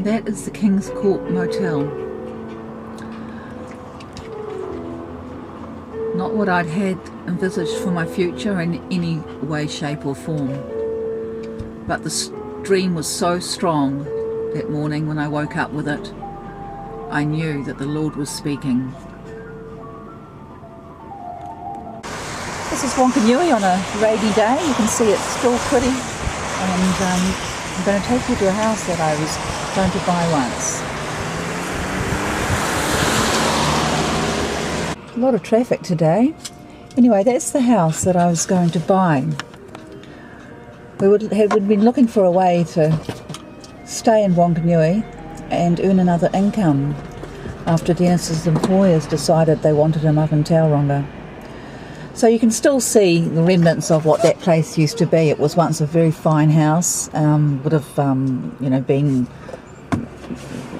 That is the Kings Court Motel. Not what I'd had envisaged for my future in any way, shape or form. But the dream was so strong that morning when I woke up with it, I knew that the Lord was speaking. This is Wankanui on a rainy day. You can see it's still pretty, and I'm going to take you to a house that I was going to buy once. A lot of traffic today. Anyway, that's the house that I was going to buy. We'd been looking for a way to stay in Wankanui and earn another income after Dennis's employers decided they wanted him up in Tauranga. So you can still see the remnants of what that place used to be. It was once a very fine house, would have been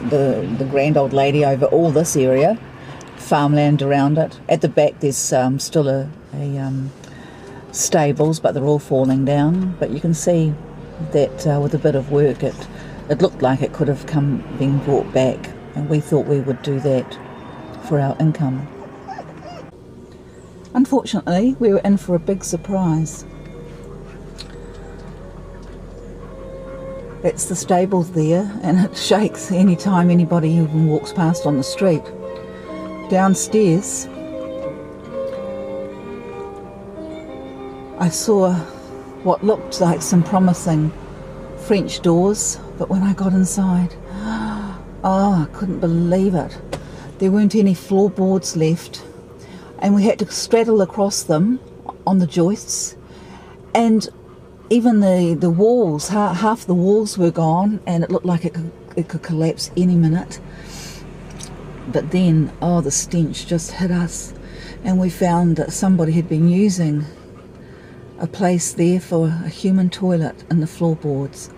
the grand old lady over all this area, farmland around it. At the back there's still a stables, but they're all falling down. But you can see that with a bit of work it looked like it could have been brought back, and we thought we would do that for our income. Unfortunately, we were in for a big surprise. That's the stables there, and it shakes any time anybody even walks past on the street. Downstairs, I saw what looked like some promising French doors, but when I got inside, I couldn't believe it. There weren't any floorboards left, and we had to straddle across them on the joists, and even the walls, half the walls were gone, and it looked like it could collapse any minute. But then, the stench just hit us, and we found that somebody had been using a place there for a human toilet in the floorboards.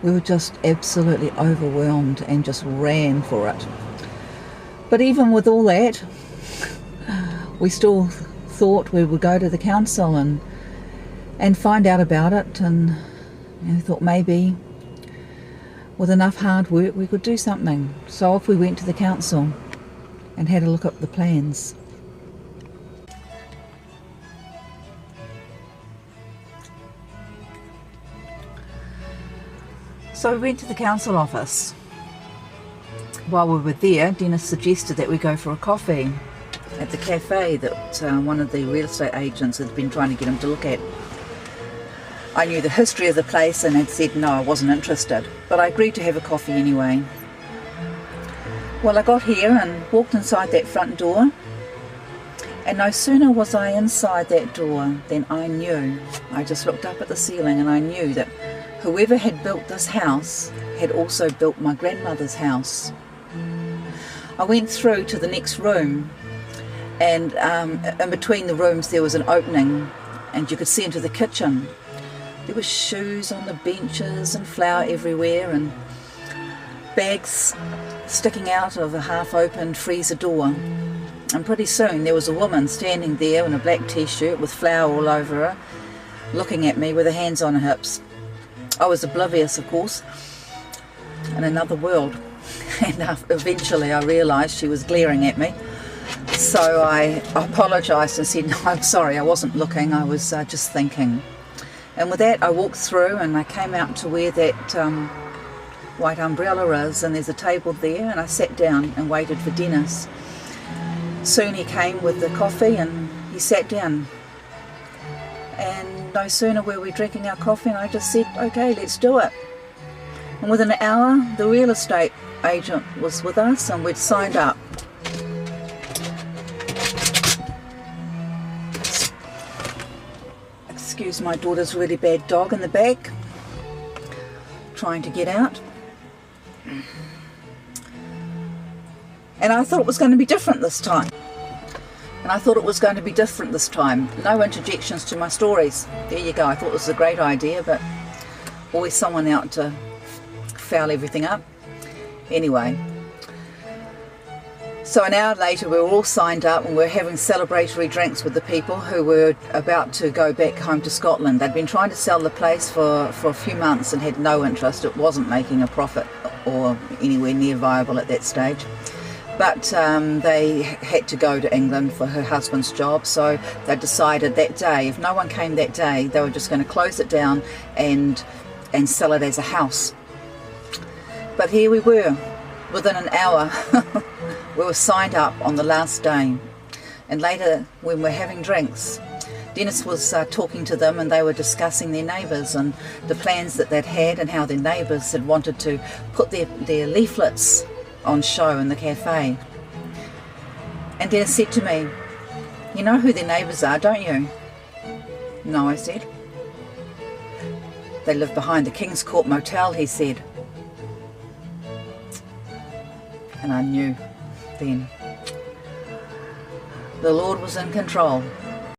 We were just absolutely overwhelmed and just ran for it. But even with all that, we still thought we would go to the council and find out about it, and thought maybe with enough hard work we could do something. So off we went to the council and had a look at the plans. So we went to the council office. While we were there, Dennis suggested that we go for a coffee at the Café that one of the real estate agents had been trying to get him to look at. I knew the history of the place and had said no, I wasn't interested, but I agreed to have a coffee anyway. Well, I got here and walked inside that front door, and no sooner was I inside that door than I knew. I just looked up at the ceiling and I knew that whoever had built this house had also built my grandmother's house. I went through to the next room, and in between the rooms there was an opening, and you could see into the kitchen. There were shoes on the benches and flour everywhere, and bags sticking out of a half-opened freezer door. And pretty soon there was a woman standing there in a black t-shirt with flour all over her, looking at me with her hands on her hips. I was oblivious, of course, in another world, and eventually I realised she was glaring at me. So I apologised and said, no, I'm sorry, I wasn't looking, I was just thinking. And with that I walked through and I came out to where that white umbrella is, and there's a table there, and I sat down and waited for Dennis. Soon he came with the coffee and he sat down. And no sooner were we drinking our coffee and I just said, okay, let's do it. And within an hour the real estate agent was with us and we'd signed up. Excuse my daughter's really bad dog in the back, trying to get out. And I thought it was going to be different this time. No interjections to my stories. There you go. I thought it was a great idea, but always someone out to foul everything up. Anyway, so an hour later we were all signed up and we were having celebratory drinks with the people who were about to go back home to Scotland. They'd been trying to sell the place for a few months and had no interest. It wasn't making a profit or anywhere near viable at that stage. But they had to go to England for her husband's job, so they decided that day, if no one came that day, they were just going to close it down and sell it as a house. But here we were, within an hour. We were signed up on the last day, and later when we were having drinks, Dennis was talking to them, and they were discussing their neighbours and the plans that they'd had and how their neighbours had wanted to put their leaflets on show in the cafe. And Dennis said to me, "You know who their neighbours are, don't you?" "No," I said. "They live behind the Kings Court Motel," he said. And I knew then the Lord was in control.